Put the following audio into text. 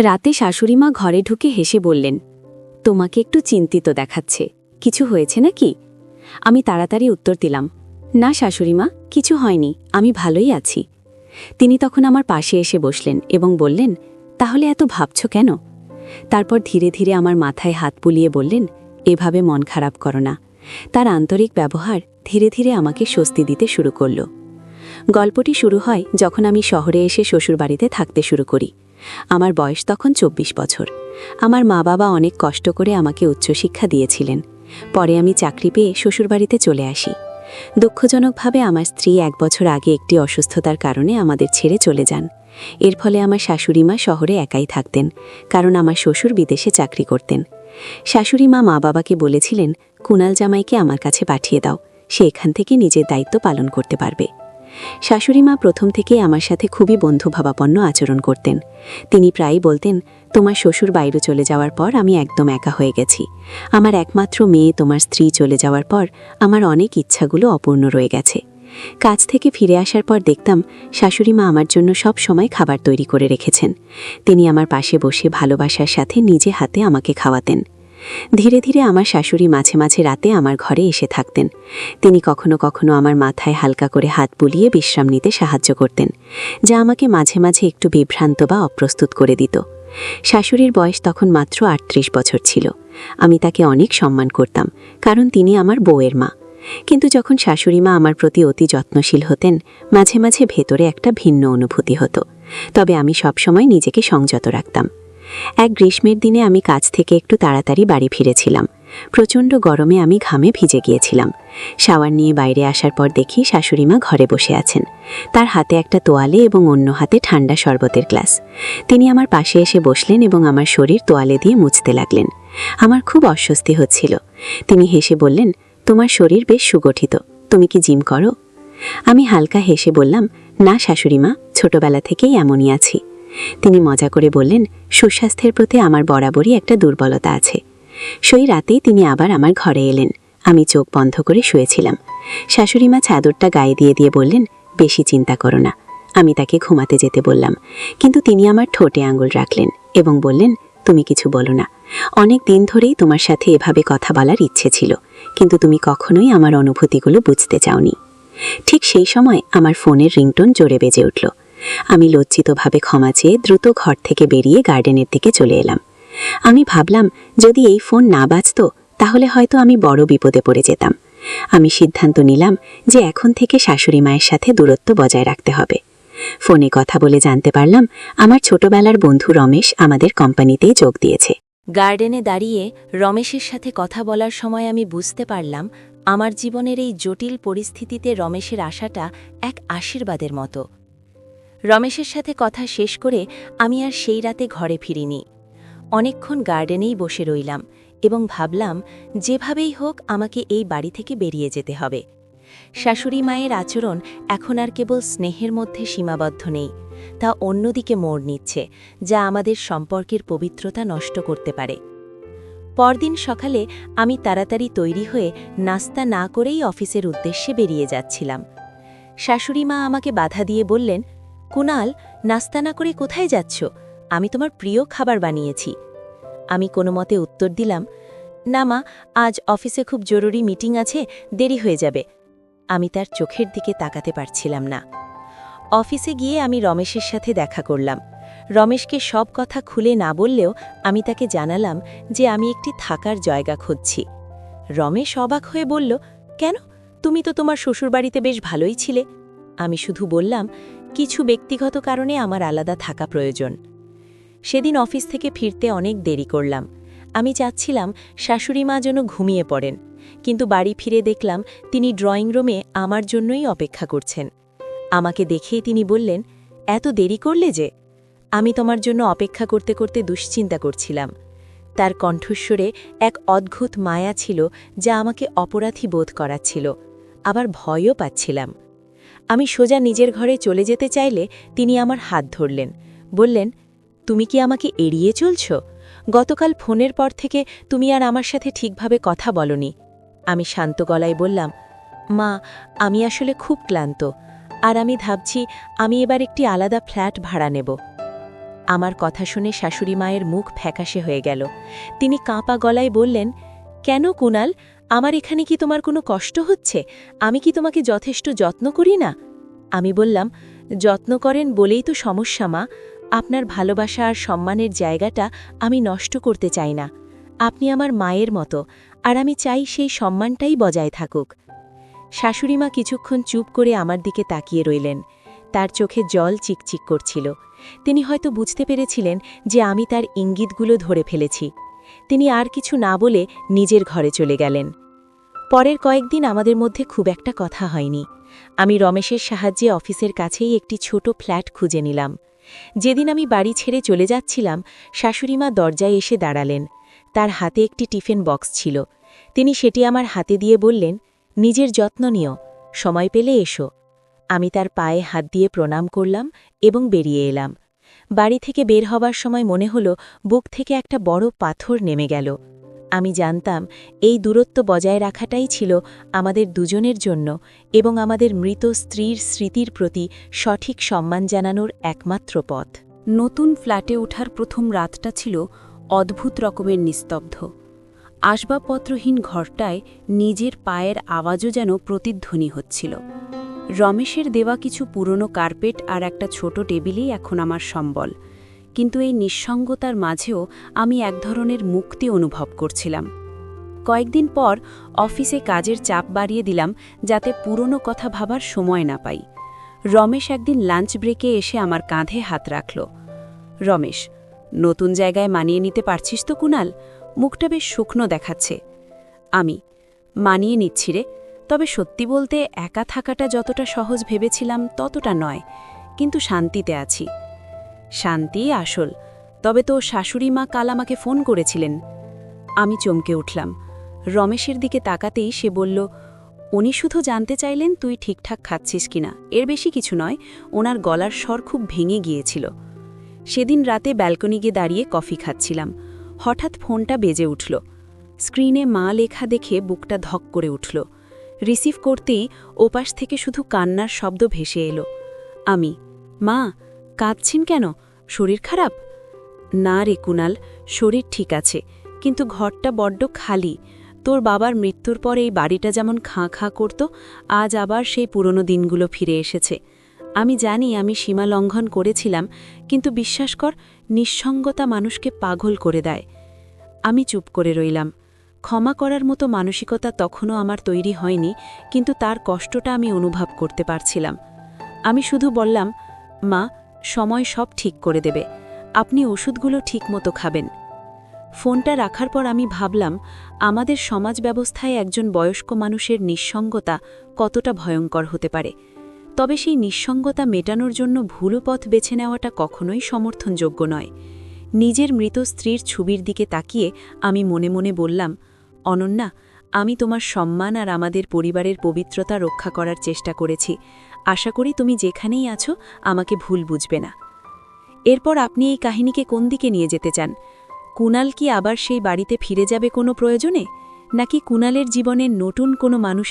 রাতে শাশুড়িমা ঘরে ঢুকে হেসে বললেন, তোমাকে একটু চিন্তিত দেখাচ্ছে, কিছু হয়েছে নাকি? আমি তাড়াতাড়ি উত্তর দিলাম, না শাশুড়িমা, কিছু হয়নি, আমি ভালোই আছি। তিনি তখন আমার পাশে এসে বসলেন এবং বললেন, তাহলে এত ভাবছ কেন? তারপর ধীরে ধীরে আমার মাথায় হাত বুলিয়ে বললেন, এভাবে মন খারাপ করো না। তার আন্তরিক ব্যবহার ধীরে ধীরে আমাকে স্বস্তি দিতে শুরু করল। গল্পটি শুরু হয় যখন আমি শহরে এসে শ্বশুরবাড়িতে থাকতে শুরু করি। আমার বয়স তখন ২৪ বছর। আমার মা বাবা অনেক কষ্ট করে আমাকে উচ্চশিক্ষা দিয়েছিলেন। পরে আমি চাকরি পেয়ে শ্বশুরবাড়িতে চলে আসি। দুঃখজনকভাবে আমার স্ত্রী ১ বছর আগে একটি অসুস্থতার কারণে আমাদের ছেড়ে চলে যান। এর ফলে আমার শাশুড়িমা শহরে একাই থাকতেন, কারণ আমার শ্বশুর বিদেশে চাকরি করতেন। শাশুড়িমা মা বাবাকে বলেছিলেন, কুণাল জামাইকে আমার কাছে পাঠিয়ে দাও, সে এখান থেকে নিজের দায়িত্ব পালন করতে পারবে। শাশুড়িমা প্রথম থেকেই আমার সাথে খুবই বন্ধুভাবাপন্ন আচরণ করতেন। তিনি প্রায়ই বলতেন, তোমার শ্বশুর বাইরে চলে যাওয়ার পর আমি একদম একা হয়ে গেছি। আমার একমাত্র মেয়ে তোমার স্ত্রী চলে যাওয়ার পর আমার অনেক ইচ্ছাগুলো অপূর্ণ রয়ে গেছে। কাজ থেকে ফিরে আসার পর দেখতাম শাশুড়িমা আমার জন্য সব সময় খাবার তৈরি করে রেখেছেন। তিনি আমার পাশে বসে ভালোবাসার সাথে নিজে হাতে আমাকে খাওয়াতেন। ধীরে ধীরে আমার শাশুড়ি মাঝে মাঝে রাতে আমার ঘরে এসে থাকতেন। তিনি কখনো কখনো আমার মাথায় হালকা করে হাত বুলিয়ে বিশ্রাম নিতে সাহায্য করতেন, যা আমাকে মাঝে মাঝে একটু বিভ্রান্ত বা অপ্রস্তুত করে দিত। শাশুড়ির বয়স তখন মাত্র ৩৮ বছর ছিল। আমি তাকে অনেক সম্মান করতাম, কারণ তিনি আমার বউয়ের মা। কিন্তু যখন শাশুড়িমা আমার প্রতি অতি যত্নশীল হতেন, মাঝে মাঝে ভেতরে একটা ভিন্ন অনুভূতি হতো। তবে আমি সবসময় নিজেকে সংযত রাখতাম। এক গ্রীষ্মের দিনে আমি কাজ থেকে একটু তাড়াতাড়ি বাড়ি ফিরেছিলাম। প্রচণ্ড গরমে আমি ঘামে ভিজে গিয়েছিলাম। শাওয়ার নিয়ে বাইরে আসার পর দেখি শাশুড়িমা ঘরে বসে আছেন। তার হাতে একটা তোয়ালে এবং অন্য হাতে ঠান্ডা শরবতের গ্লাস। তিনি আমার পাশে এসে বসলেন এবং আমার শরীর তোয়ালে দিয়ে মুছতে লাগলেন। আমার খুব অস্বস্তি হচ্ছিল। তিনি হেসে বললেন, তোমার শরীর বেশ সুগঠিত, তুমি কি জিম করো? আমি হালকা হেসে বললাম, না শাশুড়িমা, ছোটবেলা থেকেই এমনই আছি। তিনি মজা করে বললেন, সুস্বাস্থ্যের প্রতি আমার বরাবরই একটা দুর্বলতা আছে। সেই রাতেই তিনি আবার আমার ঘরে এলেন। আমি চোখ বন্ধ করে শুয়েছিলাম। শাশুড়িমা চাদরটা গায়ে দিয়ে দিয়ে বললেন, বেশি চিন্তা করো না। আমি তাকে ঘুমাতে যেতে বললাম, কিন্তু তিনি আমার ঠোঁটে আঙুল রাখলেন এবং বললেন, তুমি কিছু বলো না। অনেক দিন ধরেই তোমার সাথে এভাবে কথা বলার ইচ্ছে ছিল, কিন্তু তুমি কখনোই আমার অনুভূতিগুলো বুঝতে চাওনি। ঠিক সেই সময় আমার ফোনের রিংটোন জোরে বেজে উঠল। আমি লজ্জিতভাবে ক্ষমা চেয়ে দ্রুত ঘর থেকে বেরিয়ে গার্ডেনের দিকে চলে এলাম। আমি ভাবলাম, যদি এই ফোন না বাজত তাহলে হয়তো আমি বড় বিপদে পড়ে যেতাম। আমি সিদ্ধান্ত নিলাম যে এখন থেকে শাশুড়ি মায়ের সাথে দূরত্ব বজায় রাখতে হবে। ফোনে কথা বলে জানতে পারলাম আমার ছোটবেলার বন্ধু রমেশ আমাদের কোম্পানিতেই যোগ দিয়েছে। গার্ডেনে দাঁড়িয়ে রমেশের সাথে কথা বলার সময় আমি বুঝতে পারলাম আমার জীবনের এই জটিল পরিস্থিতিতে রমেশের আশাটা এক আশীর্বাদের মতো। রমেশের সাথে কথা শেষ করে আমি আর সেই রাতে ঘরে ফিরিনি। অনেকক্ষণ গার্ডেনেই বসে রইলাম এবং ভাবলাম, যেভাবেই হোক আমাকে এই বাড়ি থেকে বেরিয়ে যেতে হবে। শাশুড়ি মায়ের আচরণ এখন আর কেবল স্নেহের মধ্যে সীমাবদ্ধ নেই, তা অন্যদিকে মোড় নিচ্ছে, যা আমাদের সম্পর্কের পবিত্রতা নষ্ট করতে পারে। পরদিন সকালে আমি তাড়াতাড়ি তৈরি হয়ে নাস্তা না করেই অফিসের উদ্দেশ্যে বেরিয়ে যাচ্ছিলাম। শাশুড়ি মা আমাকে বাধা দিয়ে বললেন, কুণাল, নাস্তা না করে কোথায় যাচ্ছ? আমি তোমার প্রিয় খাবার বানিয়েছি। আমি কোনো মতে উত্তর দিলাম, না মা, আজ অফিসে খুব জরুরি মিটিং আছে, দেরি হয়ে যাবে। আমি তার চোখের দিকে তাকাতে পারছিলাম না। অফিসে গিয়ে আমি রমেশের সাথে দেখা করলাম। রমেশকে সব কথা খুলে না বললেও আমি তাকে জানালাম যে আমি একটি থাকার জায়গা খুঁজছি। রমেশ অবাক হয়ে বলল, কেন? তুমি তো তোমার শ্বশুরবাড়িতে বেশ ভালোই ছিলে। আমি শুধু বললাম, কিছু ব্যক্তিগত কারণে আমার আলাদা থাকা প্রয়োজন। সেদিন অফিস থেকে ফিরতে অনেক দেরি করলাম। আমি চাচ্ছিলাম শাশুড়ি মা যেন ঘুমিয়ে পড়েন, কিন্তু বাড়ি ফিরে দেখলাম তিনি ড্রয়িং রুমে আমার জন্যই অপেক্ষা করছেন। আমাকে দেখেই তিনি বললেন, এত দেরি করলে যে? আমি তোমার জন্য অপেক্ষা করতে করতে দুশ্চিন্তা করছিলাম। তার কণ্ঠস্বরে এক অদ্ভুত মায়া ছিল, যা আমাকে অপরাধী বোধ করাচ্ছিল, আবার ভয়ও পাচ্ছিলাম। আমি সোজা নিজের ঘরে চলে যেতে চাইলে তিনি আমার হাত ধরলেন, বললেন, তুমি কি আমাকে এড়িয়ে চলছ? গতকাল ফোনের পর থেকে তুমি আর আমার সাথে ঠিকভাবে কথা বলনি। আমি শান্ত গলায় বললাম, মা, আমি আসলে খুব ক্লান্ত, আর আমি ভাবছি আমি এবার একটি আলাদা ফ্ল্যাট ভাড়া নেব। আমার কথা শুনে শাশুড়ি মায়ের মুখ ফ্যাকাশে হয়ে গেল। তিনি কাঁপা গলায় বললেন, কেন কুণাল, আমার এখানে কি তোমার কোনো কষ্ট হচ্ছে? আমি কি তোমাকে যথেষ্ট যত্ন করি না? আমি বললাম, যত্ন করেন বলেই তো সমস্যা মা। আপনার ভালোবাসা আর সম্মানের জায়গাটা আমি নষ্ট করতে চাই না। আপনি আমার মায়ের মতো, আর আমি চাই সেই সম্মানটাই বজায় থাকুক। শাশুড়িমা কিছুক্ষণ চুপ করে আমার দিকে তাকিয়ে রইলেন। তার চোখে জল চিকচিক করছিল। তিনি হয়তো বুঝতে পেরেছিলেন যে আমি তার ইঙ্গিতগুলো ধরে ফেলেছি। তিনি আর কিছু না বলে নিজের ঘরে চলে গেলেন। পরের কয়েকদিন আমাদের মধ্যে খুব একটা কথা হয়নি। আমি রমেশের সাহায্যে অফিসের কাছেই একটি ছোট ফ্ল্যাট খুঁজে নিলাম। যেদিন আমি বাড়ি ছেড়ে চলে যাচ্ছিলাম, শাশুড়িমা দরজায় এসে দাঁড়ালেন। তার হাতে একটি টিফিন বক্স ছিল। তিনি সেটি আমার হাতে দিয়ে বললেন, নিজের যত্ন নিও, সময় পেলে এসো। আমি তার পায়ে হাত দিয়ে প্রণাম করলাম এবং বেরিয়ে এলাম। বাড়ি থেকে বের হবার সময় মনে হলো বুক থেকে একটা বড় পাথর নেমে গেল। আমি জানতাম এই দূরত্ব বজায় রাখাটাই ছিল আমাদের দুজনের জন্য এবং আমাদের মৃত স্ত্রীর স্মৃতির প্রতি সঠিক সম্মান জানানোর একমাত্র পথ। নতুন ফ্ল্যাটে ওঠার প্রথম রাতটা ছিল অদ্ভুত রকমের নিস্তব্ধ। আসবাবপত্রহীন ঘরটায় নিজের পায়ের আওয়াজও যেন প্রতিধ্বনি হচ্ছিল। রমেশের দেওয়া কিছু পুরনো কার্পেট আর একটা ছোট টেবিলই এখন আমার সম্বল, কিন্তু এই নিঃসঙ্গতার মাঝেও আমি এক ধরনের মুক্তি অনুভব করছিলাম। কয়েকদিন পর অফিসে কাজের চাপ বাড়িয়ে দিলাম যাতে পুরনো কথা ভাবার সময় না পাই। রমেশ একদিন লাঞ্চ ব্রেকে এসে আমার কাঁধে হাত রাখল। রমেশ, নতুন জায়গায় মানিয়ে নিতে পারছিস তো কুণাল? মুখটা বেশ শুকনো দেখাচ্ছে। আমি, মানিয়ে নিচ্ছি রে, তবে সত্যি বলতে একা থাকাটা যতটা সহজ ভেবেছিলাম ততটা নয়, কিন্তু শান্তিতে আছি। শান্তি আসল। তবে তো শাশুড়ি মা কাল আমাকে ফোন করেছিলেন। আমি চমকে উঠলাম। রমেশের দিকে তাকাতেই সে বলল, উনি শুধু জানতে চাইলেন তুই ঠিকঠাক খাচ্ছিস কিনা, এর বেশি কিছু নয়। ওনার গলার স্বর খুব ভেঙে গিয়েছিল। সেদিন রাতে ব্যালকনি গিয়ে দাঁড়িয়ে কফি খাচ্ছিলাম। হঠাৎ ফোনটা বেজে উঠল। স্ক্রিনে মা লেখা দেখে বুকটা ধক করে উঠল। রিসিভ করতেই ওপাশ থেকে শুধু কান্নার শব্দ ভেসে এলো। আমি, মা, কাঁদছেন কেন? শরীর খারাপ? না রে কুণাল, শরীর ঠিক আছে, কিন্তু ঘরটা বড্ড খালি। তোর বাবার মৃত্যুর পর এই বাড়িটা যেমন খাঁ খাঁ করত, আজ আবার সেই পুরনো দিনগুলো ফিরে এসেছে। আমি জানি আমি সীমা লঙ্ঘন করেছিলাম, কিন্তু বিশ্বাস কর, নিঃসঙ্গতা মানুষকে পাগল করে দেয়। আমি চুপ করে রইলাম। ক্ষমা করার মতো মানসিকতা তখনও আমার তৈরি হয়নি, কিন্তু তার কষ্টটা আমি অনুভব করতে পারছিলাম। আমি শুধু বললাম, মা, সময় সব ঠিক করে দেবে। আপনি ওষুধগুলো ঠিকমতো খাবেন। ফোনটা রাখার পর আমি ভাবলাম, আমাদের সমাজ ব্যবস্থায় একজন বয়স্ক মানুষের নিঃসঙ্গতা কতটা ভয়ঙ্কর হতে পারে। তবে সেই নিঃসঙ্গতা মেটানোর জন্য ভুল পথ বেছে নেওয়াটা কখনোই সমর্থনযোগ্য নয়। নিজের মৃত স্ত্রীর ছবির দিকে তাকিয়ে আমি মনে মনে বললাম, অনন্যা, আমি তোমার সম্মান আর আমাদের পরিবারের পবিত্রতা রক্ষা করার চেষ্টা করেছি। আশা করি তুমি যেখানেই আছো আমাকে ভুল বুঝবে না। এরপর আপনি এই কাহিনীকে কোন দিকে নিয়ে যেতে চান? কুণাল কি আবার সেই বাড়িতে ফিরে যাবে কোনো প্রয়োজনে, নাকি কুণালের জীবনের নতুন কোনো মানুষের